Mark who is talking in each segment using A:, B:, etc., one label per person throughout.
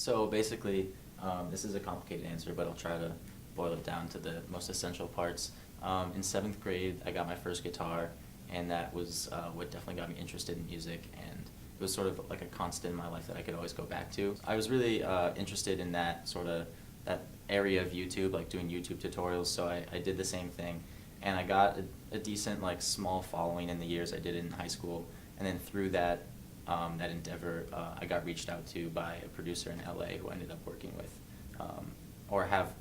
A: So basically, this is a complicated answer, but I'll try to boil it down to the most essential parts. In 7th grade, I got my first guitar, and that was what definitely got me interested in music, and it was sort of like a constant in my life that I could always go back to. I was really interested in that area of YouTube, like doing YouTube tutorials, so I did the same thing, and I got a decent, like, small following in the years I did in high school, and then through that endeavor, I got reached out to by a producer in LA who I ended up working with, or have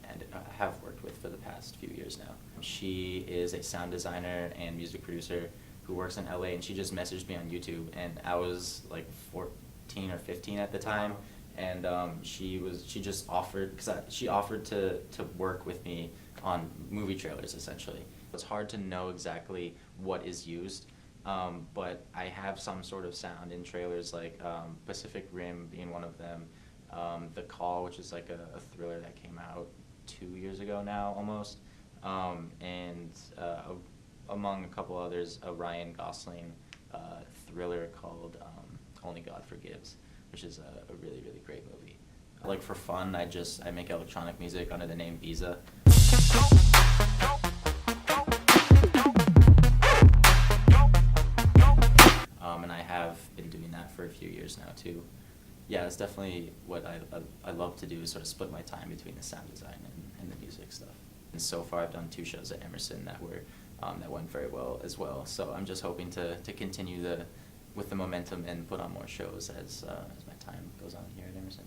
A: worked with for the past few years now. She is a sound designer and music producer who works in LA, and she just messaged me on YouTube, and I was like 14 or 15 at the time, and she just offered, she offered to work with me on movie trailers, essentially. It's hard to know exactly what is used, but I have some sort of sound in trailers, like Pacific Rim being one of them, The Call, which is like a thriller that came out 2 years ago now, almost, and among a couple others, a Ryan Gosling thriller called Only God Forgives, which is a really, really great movie. Like, for fun, I make electronic music under the name Baeza. And I have been doing that for a few years now too. Yeah, it's definitely what I love to do, is sort of split my time between the sound design and the music stuff. And so far I've done 2 shows at Emerson that went very well as well. So I'm just hoping to continue with the momentum and put on more shows as my time goes on here at Emerson.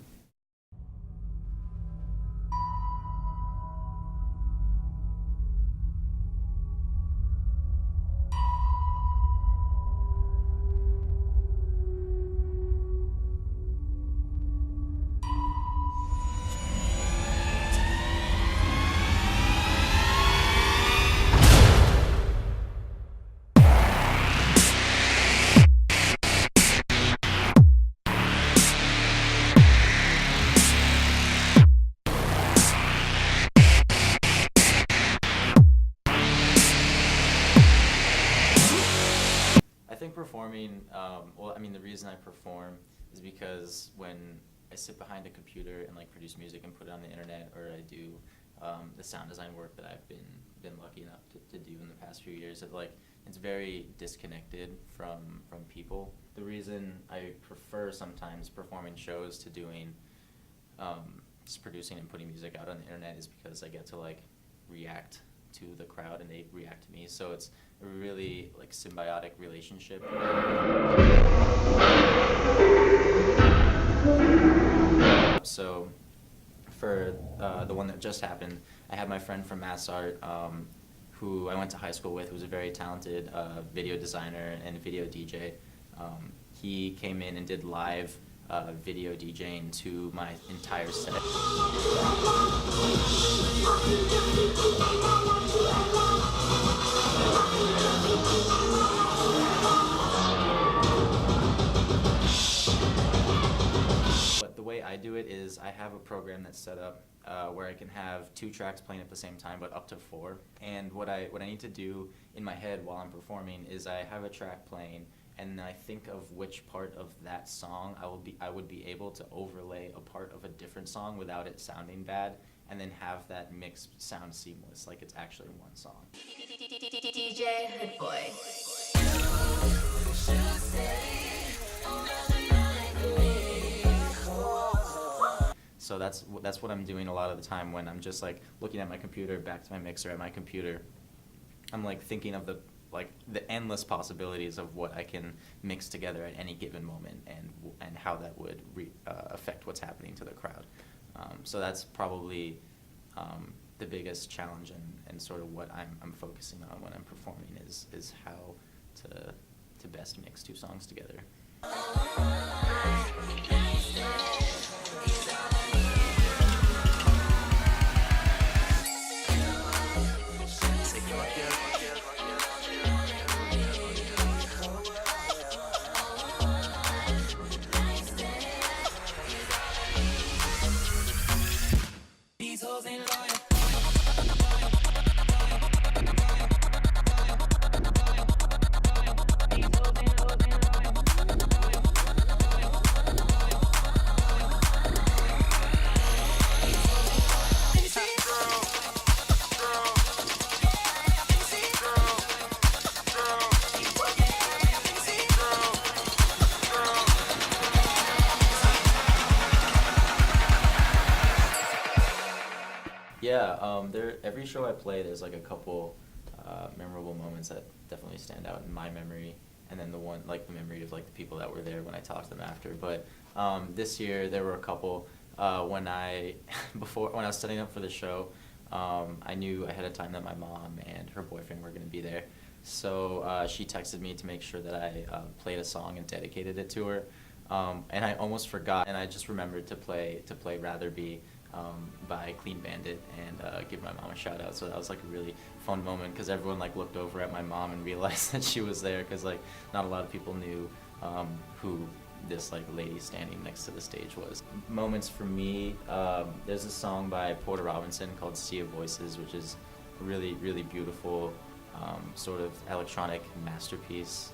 A: I think performing, well, I mean, the reason I perform is because when I sit behind a computer and, like, produce music and put it on the internet, or I do the sound design work that I've been lucky enough to do in the past few years, it's very disconnected from people. The reason I prefer sometimes performing shows to doing just producing and putting music out on the internet is because I get to, like, react to the crowd and they react to me, so it's a really, like, symbiotic relationship. So for the one that just happened, I had my friend from Mass Art, who I went to high school with, who's a very talented video designer and video DJ. He came in and did live video DJing to my entire set. But the way I do it is I have a program that's set up where I can have 2 tracks playing at the same time, but up to 4. And what I need to do in my head while I'm performing is I have a track playing, and I think of which part of that song I would be able to overlay a part of a different song without it sounding bad, and then have that mix sound seamless, like it's actually one song.
B: DJ Good Boy.
A: So that's what I'm doing a lot of the time when I'm just, like, looking at my computer, back to my mixer at my computer. I'm, like, thinking of the endless possibilities of what I can mix together at any given moment, and how that would affect what's happening to the crowd. So that's probably the biggest challenge and sort of what I'm focusing on when I'm performing is how to best mix 2 songs together. Yeah, every show I play, there's like a couple memorable moments that definitely stand out in my memory, and then the one like the memory of like the people that were there when I talked to them after. But this year there were a couple when I when I was setting up for the show, I knew ahead of time that my mom and her boyfriend were going to be there, so she texted me to make sure that I played a song and dedicated it to her. And I almost forgot, and I just remembered to play Rather Be by Clean Bandit and give my mom a shout out. So that was like a really fun moment because everyone like looked over at my mom and realized that she was there because like not a lot of people knew who this like lady standing next to the stage was. Moments for me, there's a song by Porter Robinson called Sea of Voices, which is a really, really beautiful sort of electronic masterpiece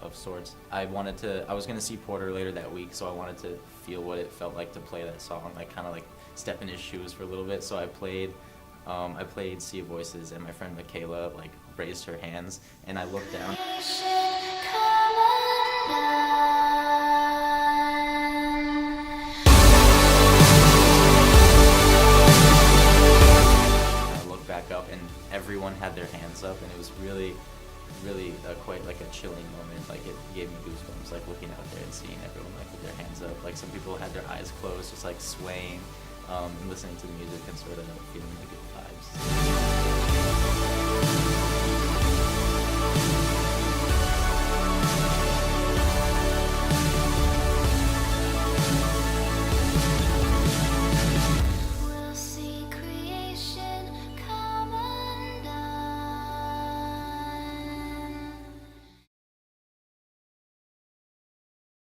A: of sorts. I was gonna see Porter later that week, so I wanted to feel what it felt like to play that song, like kind of like step in his shoes for a little bit. So I played Sea of Voices, and my friend Michaela like raised her hands, and I looked down. I looked back up, and everyone had their hands up, and it was really quite like a chilling moment. Like it gave me goosebumps, like looking out there and seeing everyone like with their hands up. Like some people had their eyes closed, just like swaying, and listening to the music and sort of feeling the good vibes.